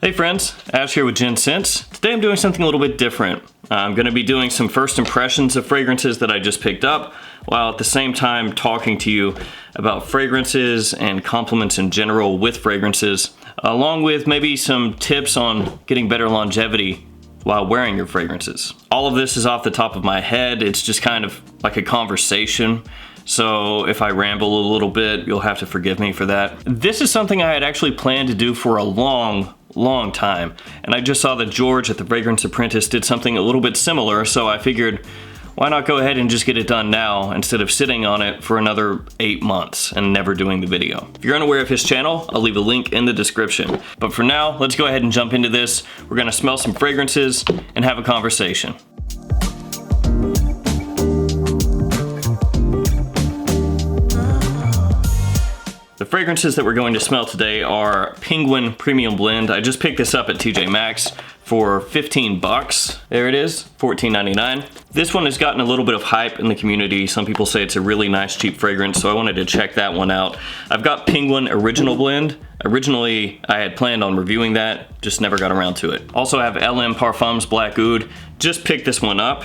Hey friends, Ash here with Gents. Today I'm doing something a little bit different. I'm going to be doing some first impressions of fragrances that I just picked up, while at the same time talking to you about fragrances and compliments in general with fragrances, along with maybe some tips on getting better longevity while wearing your fragrances. All of this is off the top of my head. It's just kind of like a conversation. So if I ramble a little bit, you'll have to forgive me for that. This is something I had actually planned to do for a long time, and I just saw that George at the Fragrance Apprentice did something a little bit similar, so I figured why not go ahead and just get it done now instead of sitting on it for another 8 months and never doing the video. If you're unaware of his channel, I'll leave a link in the description. But for now, let's go ahead and jump into this. We're gonna smell some fragrances and have a conversation. The fragrances that we're going to smell today are Penguin Premium Blend. I just picked this up at TJ Maxx for 15 bucks. There it is, $14.99. This one has gotten a little bit of hype in the community. Some people say it's a really nice cheap fragrance, so I wanted to check that one out. I've got Penguin Original Blend. Originally, I had planned on reviewing that, just never got around to it. Also have LM Parfums Black Oud. Just picked this one up,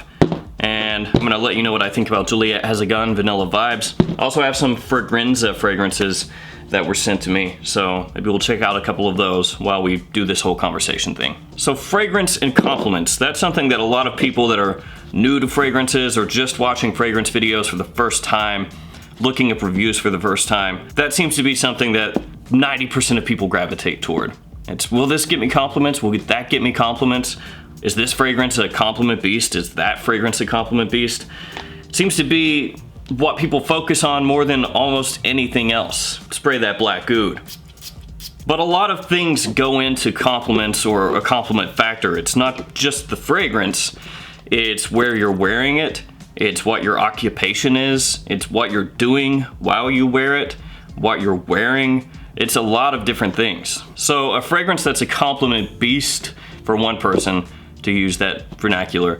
and I'm gonna let you know what I think about Juliet Has a Gun Vanilla Vibes. I also have some Fragranza fragrances that were sent to me, so maybe we'll check out a couple of those while we do this whole conversation thing. So fragrance and compliments, that's something that a lot of people that are new to fragrances or just watching fragrance videos for the first time, looking up reviews for the first time, that seems to be something that 90% of people gravitate toward. It's, will this get me compliments? Will that get me compliments? Is this fragrance a compliment beast? Is that fragrance a compliment beast? It seems to be what people focus on more than almost anything else. Spray that Black Oud. But a lot of things go into compliments or a compliment factor. It's not just the fragrance, it's where you're wearing it, it's what your occupation is, it's what you're doing while you wear it, what you're wearing. It's a lot of different things. So a fragrance that's a compliment beast for one person, to use that vernacular,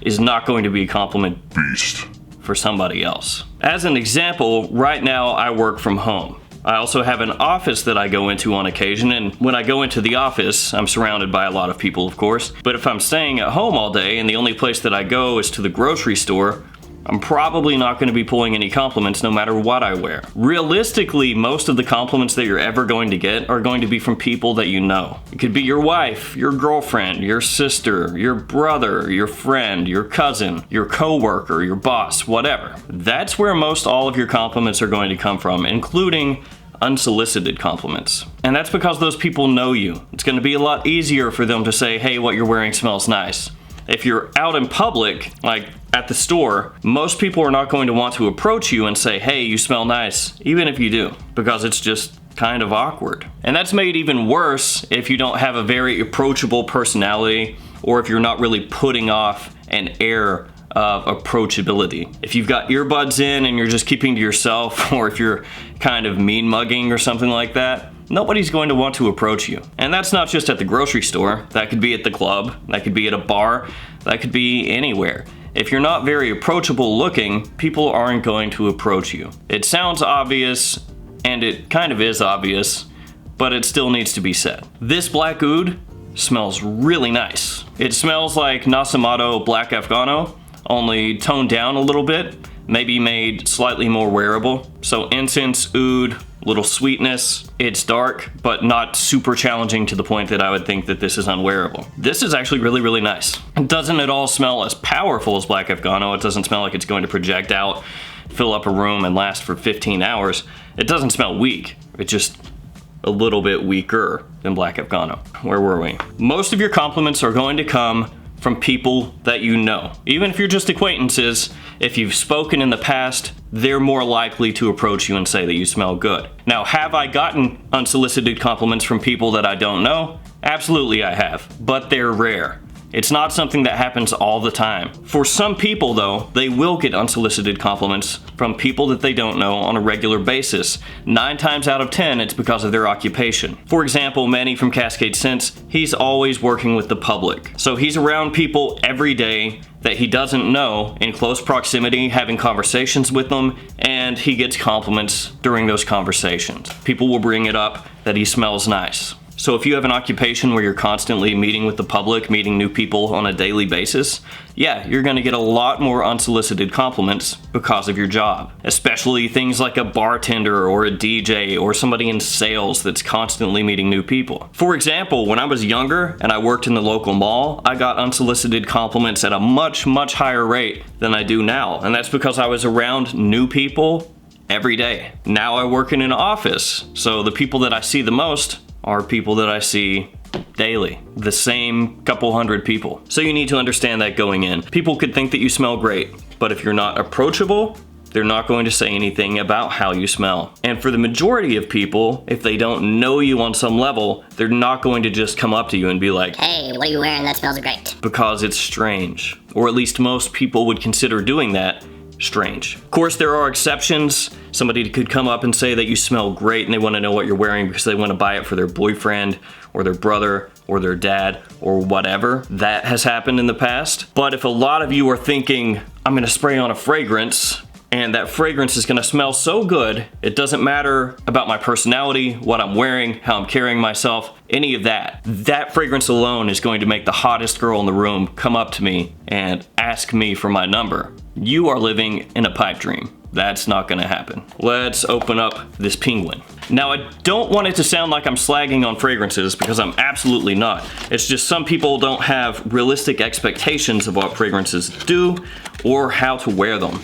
is not going to be a compliment beast for somebody else. As an example, right now I work from home. I also have an office that I go into on occasion, and when I go into the office, I'm surrounded by a lot of people, of course. But if I'm staying at home all day and the only place that I go is to the grocery store, I'm probably not going to be pulling any compliments no matter what I wear. Realistically, most of the compliments that you're ever going to get are going to be from people that you know. It could be your wife, your girlfriend, your sister, your brother, your friend, your cousin, your coworker, your boss, whatever. That's where most all of your compliments are going to come from, including unsolicited compliments. And that's because those people know you. It's going to be a lot easier for them to say, hey, what you're wearing smells nice. If you're out in public, like at the store, most people are not going to want to approach you and say, hey, you smell nice, even if you do, because it's just kind of awkward. And that's made even worse if you don't have a very approachable personality, or if you're not really putting off an air of approachability. If you've got earbuds in and you're just keeping to yourself, or if you're kind of mean mugging or something like that, nobody's going to want to approach you. And that's not just at the grocery store. That could be at the club, that could be at a bar, that could be anywhere. If you're not very approachable looking, people aren't going to approach you. It sounds obvious, and it kind of is obvious, but it still needs to be said. This Black Oud smells really nice. It smells like Nasamato Black Afghano, only toned down a little bit, maybe made slightly more wearable. So incense, oud, little sweetness. It's dark, but not super challenging to the point that I would think that this is unwearable. This is actually really, really nice. It doesn't at all smell as powerful as Black Afghano. It doesn't smell like it's going to project out, fill up a room, and last for 15 hours. It doesn't smell weak. It's just a little bit weaker than Black Afghano. Where were we? Most of your compliments are going to come from people that you know. Even if you're just acquaintances, if you've spoken in the past, they're more likely to approach you and say that you smell good. Now, have I gotten unsolicited compliments from people that I don't know? Absolutely I have, but they're rare. It's not something that happens all the time. For some people though, they will get unsolicited compliments from people that they don't know on a regular basis. 9 times out of 10, it's because of their occupation. For example, Manny from Cascade Scents, he's always working with the public. So he's around people every day that he doesn't know in close proximity, having conversations with them, and he gets compliments during those conversations. People will bring it up that he smells nice. So if you have an occupation where you're constantly meeting with the public, meeting new people on a daily basis, yeah, you're gonna get a lot more unsolicited compliments because of your job. Especially things like a bartender or a DJ or somebody in sales that's constantly meeting new people. For example, when I was younger and I worked in the local mall, I got unsolicited compliments at a much, much higher rate than I do now. And that's because I was around new people every day. Now I work in an office, so the people that I see the most are people that I see daily. The same couple hundred people. So you need to understand that going in. People could think that you smell great, but if you're not approachable, they're not going to say anything about how you smell. And for the majority of people, if they don't know you on some level, they're not going to just come up to you and be like, "Hey, what are you wearing? That smells great." Because it's strange. Or at least most people would consider doing that strange. Of course, there are exceptions. Somebody could come up and say that you smell great and they want to know what you're wearing because they want to buy it for their boyfriend or their brother or their dad or whatever. That has happened in the past. But if a lot of you are thinking, I'm going to spray on a fragrance and that fragrance is going to smell so good, it doesn't matter about my personality, what I'm wearing, how I'm carrying myself, any of that. That fragrance alone is going to make the hottest girl in the room come up to me and ask me for my number. You are living in a pipe dream. That's not gonna happen. Let's open up this penguin. Now, I don't want it to sound like I'm slagging on fragrances because I'm absolutely not. It's just some people don't have realistic expectations of what fragrances do or how to wear them.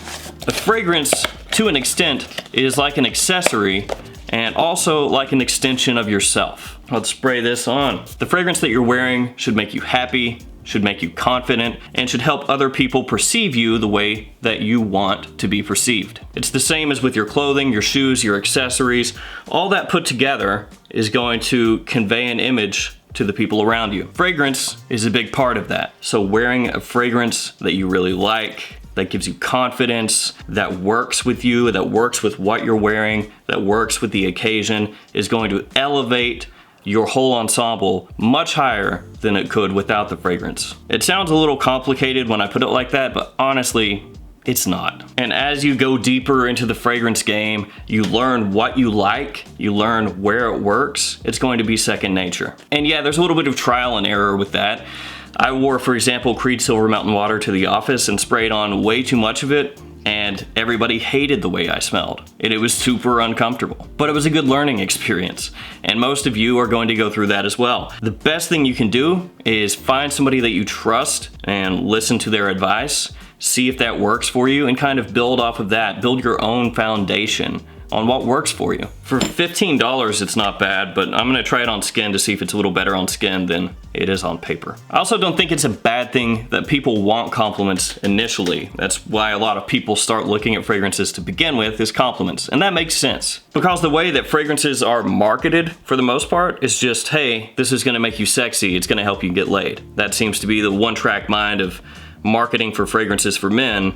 A fragrance, to an extent, is like an accessory and also like an extension of yourself. Let's spray this on. The fragrance that you're wearing should make you happy, should make you confident, and should help other people perceive you the way that you want to be perceived. It's the same as with your clothing, your shoes, your accessories. All that put together is going to convey an image to the people around you. Fragrance is a big part of that. So wearing a fragrance that you really like, that gives you confidence, that works with you, that works with what you're wearing, that works with the occasion, is going to elevate your whole ensemble much higher than it could without the fragrance. It sounds a little complicated when I put it like that, but honestly, it's not. And as you go deeper into the fragrance game, you learn what you like, you learn where it works, it's going to be second nature. And yeah, there's a little bit of trial and error with that. I wore, for example, Creed Silver Mountain Water to the office and sprayed on way too much of it, and everybody hated the way I smelled. And it was super uncomfortable. But it was a good learning experience, and most of you are going to go through that as well. The best thing you can do is find somebody that you trust and listen to their advice, see if that works for you, and kind of build off of that. Build your own foundation on what works for you. For $15, it's not bad, but I'm gonna try it on skin to see if it's a little better on skin than it is on paper. I also don't think it's a bad thing that people want compliments initially. That's why a lot of people start looking at fragrances to begin with, is compliments. And that makes sense. Because the way that fragrances are marketed, for the most part, is just, hey, this is gonna make you sexy, it's gonna help you get laid. That seems to be the one-track mind of marketing for fragrances for men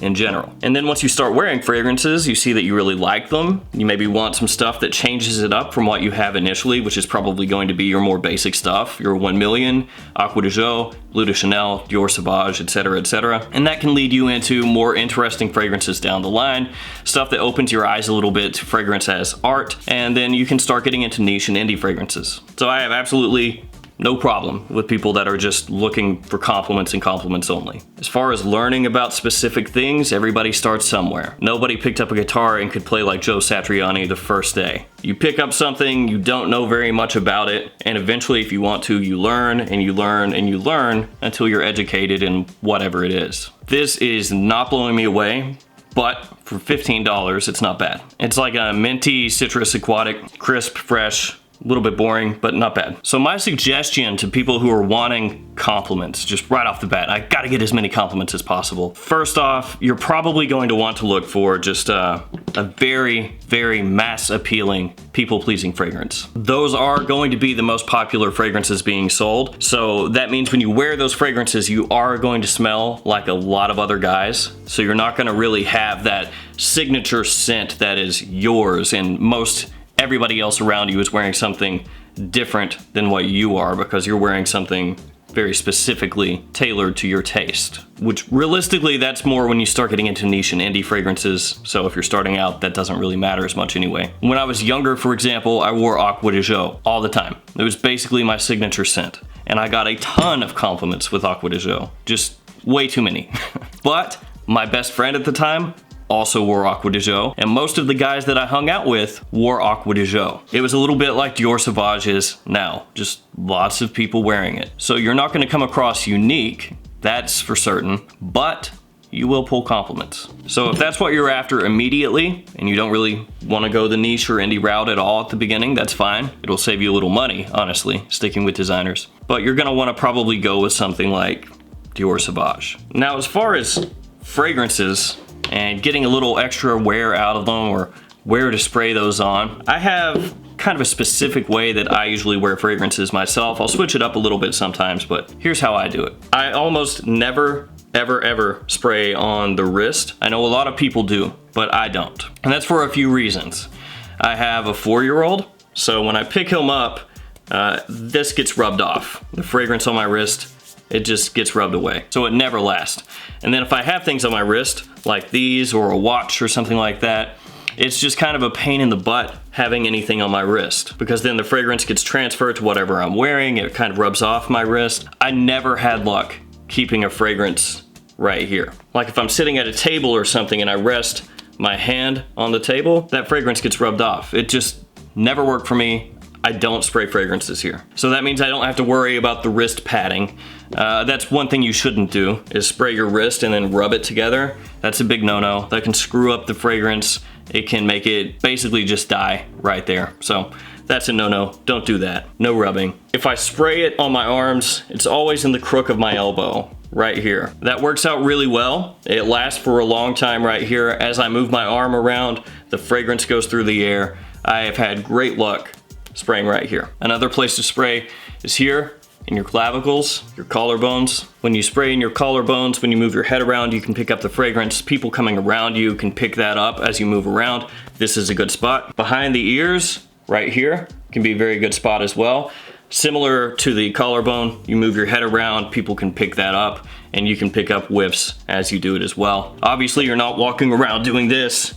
in general. And then once you start wearing fragrances, you see that you really like them. You maybe want some stuff that changes it up from what you have initially, which is probably going to be your more basic stuff, your 1 Million, Acqua di Gio, Bleu de Chanel, Dior Sauvage, etc., etc. And that can lead you into more interesting fragrances down the line, stuff that opens your eyes a little bit to fragrance as art, and then you can start getting into niche and indie fragrances. So I have absolutely no problem with people that are just looking for compliments and compliments only. As far as learning about specific things, everybody starts somewhere. Nobody picked up a guitar and could play like Joe Satriani the first day. You pick up something, you don't know very much about it, and eventually if you want to, you learn and you learn and you learn until you're educated in whatever it is. This is not blowing me away, but for $15, it's not bad. It's like a minty, citrus, aquatic, crisp, fresh, a little bit boring, but not bad. So my suggestion to people who are wanting compliments, just right off the bat, I gotta get as many compliments as possible. First off, you're probably going to want to look for just a very, very mass appealing, people-pleasing fragrance. Those are going to be the most popular fragrances being sold. So that means when you wear those fragrances, you are going to smell like a lot of other guys. So you're not gonna really have that signature scent that is yours, and everybody else around you is wearing something different than what you are because you're wearing something very specifically tailored to your taste, which realistically that's more when you start getting into niche and indie fragrances. So if you're starting out, that doesn't really matter as much anyway. When I was younger, for example, I wore Acqua di Gio all the time. It was basically my signature scent, and I got a ton of compliments with Acqua di Gio, just way too many. But my best friend at the time also wore Acqua di Gio, and most of the guys that I hung out with wore Acqua di Gio. It was a little bit like Dior Sauvage is now, just lots of people wearing it. So you're not gonna come across unique, that's for certain, but you will pull compliments. So if that's what you're after immediately, and you don't really wanna go the niche or indie route at all at the beginning, that's fine. It'll save you a little money, honestly, sticking with designers. But you're gonna wanna probably go with something like Dior Sauvage. Now, as far as fragrances, and getting a little extra wear out of them or where to spray those on, I have kind of a specific way that I usually wear fragrances myself. I'll switch it up a little bit sometimes, but here's how I do it. I almost never, ever spray on the wrist. I know a lot of people do, but I don't. And that's for a few reasons. I have a 4-year-old, so when I pick him up, this gets rubbed off. The fragrance on my wrist, it just gets rubbed away. So it never lasts. And then if I have things on my wrist, like these or a watch or something like that, it's just kind of a pain in the butt having anything on my wrist, because then the fragrance gets transferred to whatever I'm wearing, it kind of rubs off my wrist. I never had luck keeping a fragrance right here. Like if I'm sitting at a table or something and I rest my hand on the table, that fragrance gets rubbed off. It just never worked for me. I don't spray fragrances here. So that means I don't have to worry about the wrist padding. That's one thing you shouldn't do, is spray your wrist and then rub it together. That's a big no-no. That can screw up the fragrance. It can make it basically just die right there. So that's a no-no, don't do that. No rubbing. If I spray it on my arms, it's always in the crook of my elbow, right here. That works out really well. It lasts for a long time right here. As I move my arm around, the fragrance goes through the air. I have had great luck spraying right here. Another place to spray is here in your clavicles, your collarbones. When you spray in your collarbones, when you move your head around, you can pick up the fragrance. People coming around you can pick that up as you move around. This is a good spot. Behind the ears, right here, can be a very good spot as well. Similar to the collarbone, you move your head around, people can pick that up, and you can pick up whiffs as you do it as well. Obviously, you're not walking around doing this,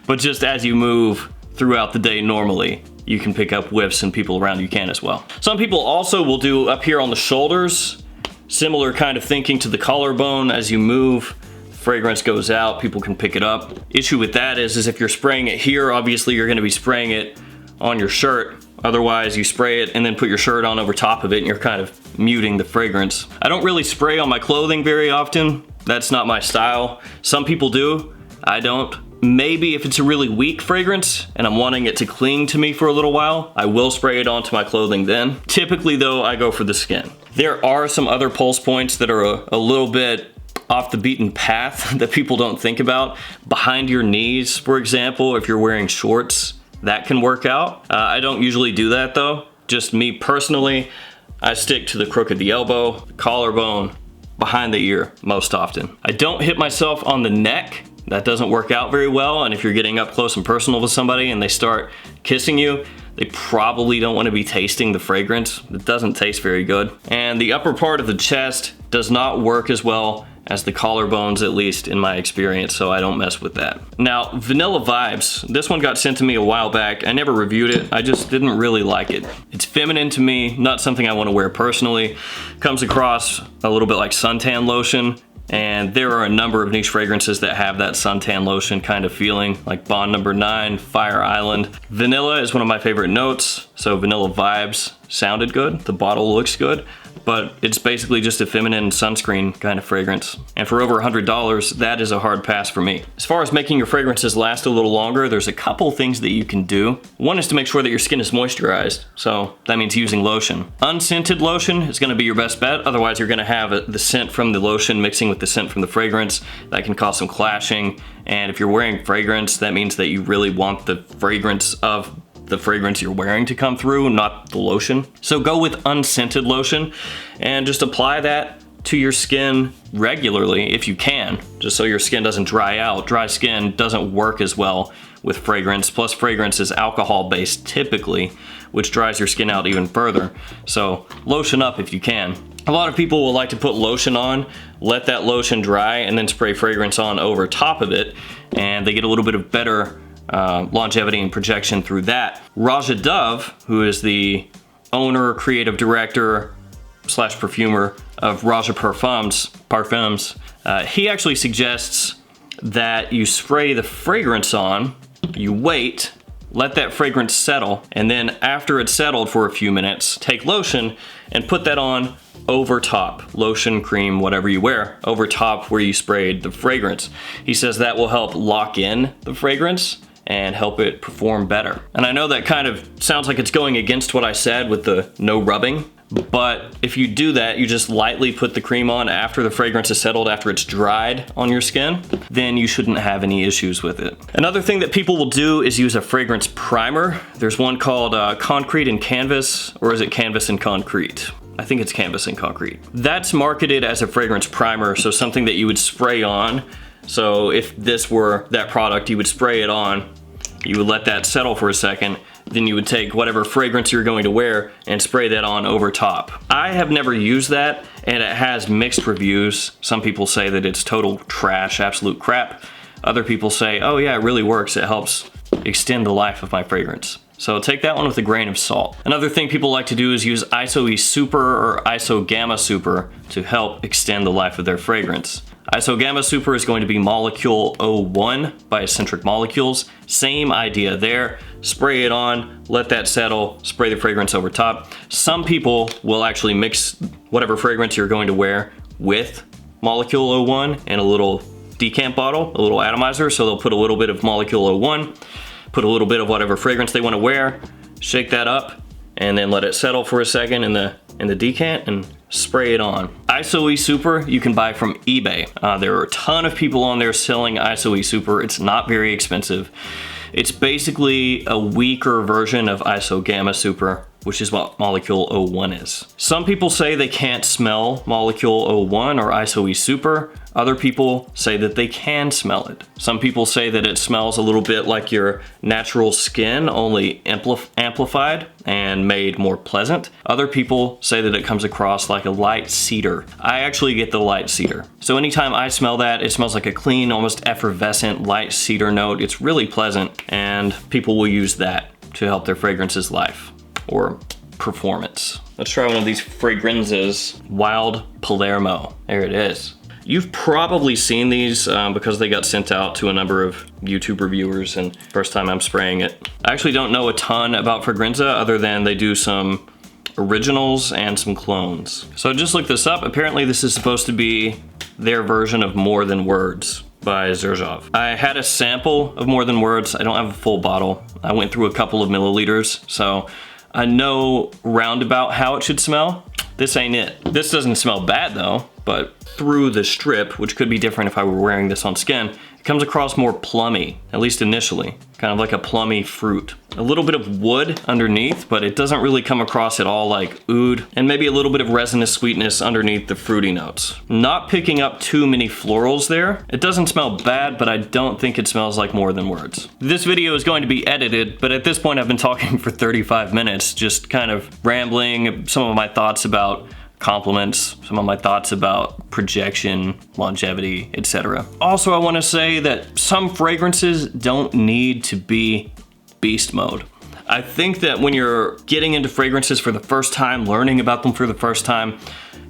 but just as you move throughout the day normally, you can pick up whiffs, and people around you can as well. Some people also will do up here on the shoulders, similar kind of thinking to the collarbone. As you move, fragrance goes out, people can pick it up. Issue with that is if you're spraying it here, obviously you're gonna be spraying it on your shirt. Otherwise, you spray it and then put your shirt on over top of it, and you're kind of muting the fragrance. I don't really spray on my clothing very often. That's not my style. Some people do, I don't. Maybe if it's a really weak fragrance and I'm wanting it to cling to me for a little while, I will spray it onto my clothing then. Typically though, I go for the skin. There are some other pulse points that are a little bit off the beaten path that people don't think about. Behind your knees, for example, if you're wearing shorts, that can work out. I don't usually do that though. Just me personally, I stick to the crook of the elbow, the collarbone, behind the ear most often. I don't hit myself on the neck. That doesn't work out very well, and if you're getting up close and personal with somebody and they start kissing you, they probably don't want to be tasting the fragrance. It doesn't taste very good. And the upper part of the chest does not work as well as the collarbones, at least in my experience, so I don't mess with that. Now, Vanilla Vibes. This one got sent to me a while back. I never reviewed it. I just didn't really like it. It's feminine to me, not something I want to wear personally. Comes across a little bit like suntan lotion. And there are a number of niche fragrances that have that suntan lotion kind of feeling, like Bond No. 9, Fire Island. Vanilla is one of my favorite notes, so Vanilla Vibes sounded good. The bottle looks good, but it's basically just a feminine sunscreen kind of fragrance. And for over $100, that is a hard pass for me. As far as making your fragrances last a little longer, there's a couple things that you can do. One is to make sure that your skin is moisturized, so that means using lotion. Unscented lotion is gonna be your best bet, otherwise you're gonna have the scent from the lotion mixing with the scent from the fragrance. That can cause some clashing, and if you're wearing fragrance, that means that you really want the fragrance of the fragrance you're wearing to come through, not the lotion. So go with unscented lotion and just apply that to your skin regularly if you can, just so your skin doesn't dry out. Dry skin doesn't work as well with fragrance, plus fragrance is alcohol based typically, which dries your skin out even further. So lotion up if you can. A lot of people will like to put lotion on, let that lotion dry, and then spray fragrance on over top of it, and they get a little bit of better longevity and projection through that. Raja Dove, who is the owner, creative director / perfumer of Raja Parfums, he actually suggests that you spray the fragrance on, you wait, let that fragrance settle, and then after it's settled for a few minutes, take lotion and put that on over top. Lotion, cream, whatever you wear, over top where you sprayed the fragrance. He says that will help lock in the fragrance and help it perform better. And I know that kind of sounds like it's going against what I said with the no rubbing, but if you do that, you just lightly put the cream on after the fragrance is settled, after it's dried on your skin, then you shouldn't have any issues with it. Another thing that people will do is use a fragrance primer. There's one called Concrete and Canvas, or is it Canvas and Concrete? I think it's Canvas and Concrete. That's marketed as a fragrance primer, so something that you would spray on. So if this were that product, you would spray it on, you would let that settle for a second, then you would take whatever fragrance you're going to wear and spray that on over top. I have never used that, and it has mixed reviews. Some people say that it's total trash, absolute crap. Other people say, oh yeah, it really works. It helps extend the life of my fragrance. So take that one with a grain of salt. Another thing people like to do is use ISO-E Super or ISO Gamma Super to help extend the life of their fragrance. ISO Gamma Super is going to be Molecule 01 by Eccentric Molecules. Same idea there. Spray it on, let that settle, spray the fragrance over top. Some people will actually mix whatever fragrance you're going to wear with Molecule 01 in a little decant bottle, a little atomizer. So they'll put a little bit of Molecule 01, put a little bit of whatever fragrance they want to wear, shake that up, and then let it settle for a second in the decant and spray it on. ISO-E Super you can buy from eBay. There are a ton of people on there selling ISO-E Super. It's not very expensive. It's basically a weaker version of ISO Gamma Super, which is what Molecule 01 is. Some people say they can't smell Molecule 01 or ISO-E Super. Other people say that they can smell it. Some people say that it smells a little bit like your natural skin, only amplified and made more pleasant. Other people say that it comes across like a light cedar. I actually get the light cedar. So anytime I smell that, it smells like a clean, almost effervescent light cedar note. It's really pleasant, and people will use that to help their fragrance's life or performance. Let's try one of these fragrances. Wild Palermo. There it is. You've probably seen these because they got sent out to a number of YouTube reviewers, and first time I'm spraying it. I actually don't know a ton about Fragranza other than they do some originals and some clones. So I just looked this up. Apparently this is supposed to be their version of More Than Words by Xerjoff. I had a sample of More Than Words. I don't have a full bottle. I went through a couple of milliliters, so I know roundabout how it should smell. This ain't it. This doesn't smell bad though, but through the strip, which could be different if I were wearing this on skin, it comes across more plummy, at least initially. Kind of like a plummy fruit. A little bit of wood underneath, but it doesn't really come across at all like oud, and maybe a little bit of resinous sweetness underneath the fruity notes. Not picking up too many florals there. It doesn't smell bad, but I don't think it smells like More Than Words. This video is going to be edited, but at this point I've been talking for 35 minutes, just kind of rambling some of my thoughts about compliments, some of my thoughts about projection, longevity, etc. Also, I want to say that some fragrances don't need to be beast mode. I think that when you're getting into fragrances for the first time, learning about them for the first time,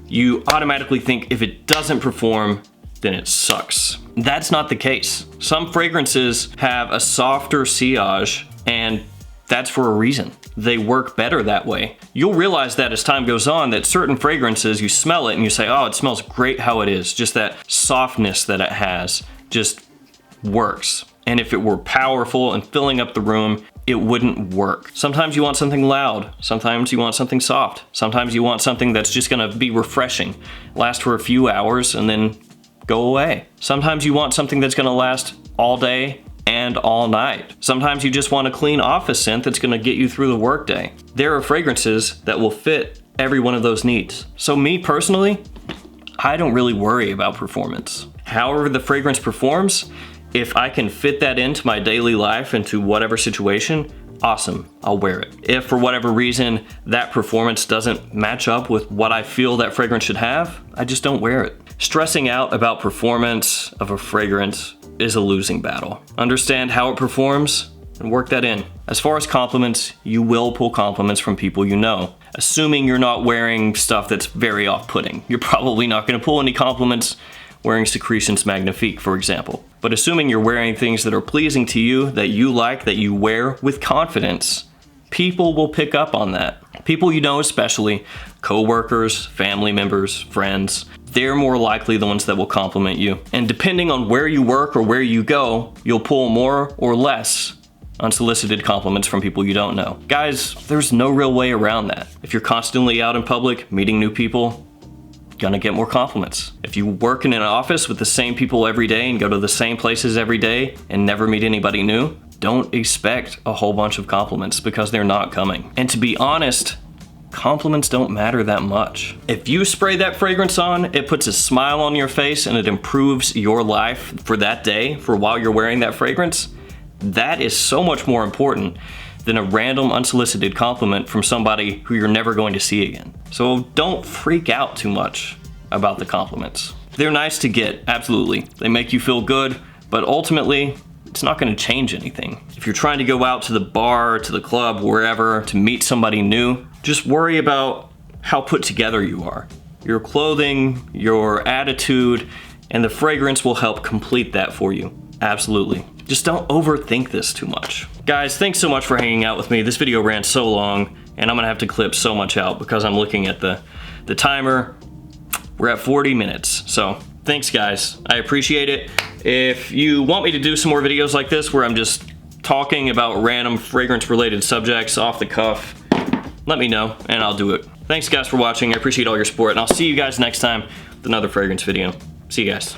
you automatically think if it doesn't perform, then it sucks. That's not the case. Some fragrances have a softer sillage, and that's for a reason. They work better that way. You'll realize that as time goes on, that certain fragrances, you smell it and you say, oh, it smells great how it is. Just that softness that it has just works. And if it were powerful and filling up the room, it wouldn't work. Sometimes you want something loud. Sometimes you want something soft. Sometimes you want something that's just gonna be refreshing, last for a few hours and then go away. Sometimes you want something that's gonna last all day and all night. Sometimes you just want a clean office scent that's gonna get you through the workday. There are fragrances that will fit every one of those needs. So me personally, I don't really worry about performance. However the fragrance performs, if I can fit that into my daily life, into whatever situation, awesome, I'll wear it. If for whatever reason that performance doesn't match up with what I feel that fragrance should have, I just don't wear it. Stressing out about performance of a fragrance is a losing battle. Understand how it performs and work that in. As far as compliments, you will pull compliments from people you know. Assuming you're not wearing stuff that's very off-putting. You're probably not gonna pull any compliments wearing Secretions Magnifique, for example. But assuming you're wearing things that are pleasing to you, that you like, that you wear with confidence, people will pick up on that. People you know, especially co-workers, family members, friends, they're more likely the ones that will compliment you. And depending on where you work or where you go, you'll pull more or less unsolicited compliments from people you don't know. Guys, there's no real way around that. If you're constantly out in public, meeting new people, gonna get more compliments. If you work in an office with the same people every day and go to the same places every day and never meet anybody new, don't expect a whole bunch of compliments because they're not coming. And to be honest, compliments don't matter that much. If you spray that fragrance on, it puts a smile on your face and it improves your life for that day, for while you're wearing that fragrance, that is so much more important than a random unsolicited compliment from somebody who you're never going to see again. So don't freak out too much about the compliments. They're nice to get, absolutely. They make you feel good, but ultimately, it's not gonna change anything. If you're trying to go out to the bar, to the club, wherever, to meet somebody new, just worry about how put together you are. Your clothing, your attitude, and the fragrance will help complete that for you. Absolutely. Just don't overthink this too much. Guys, thanks so much for hanging out with me. This video ran so long, and I'm gonna have to clip so much out because I'm looking at the timer. We're at 40 minutes, so thanks guys, I appreciate it. If you want me to do some more videos like this where I'm just talking about random fragrance related subjects off the cuff, let me know and I'll do it. Thanks guys for watching, I appreciate all your support, and I'll see you guys next time with another fragrance video. See you guys.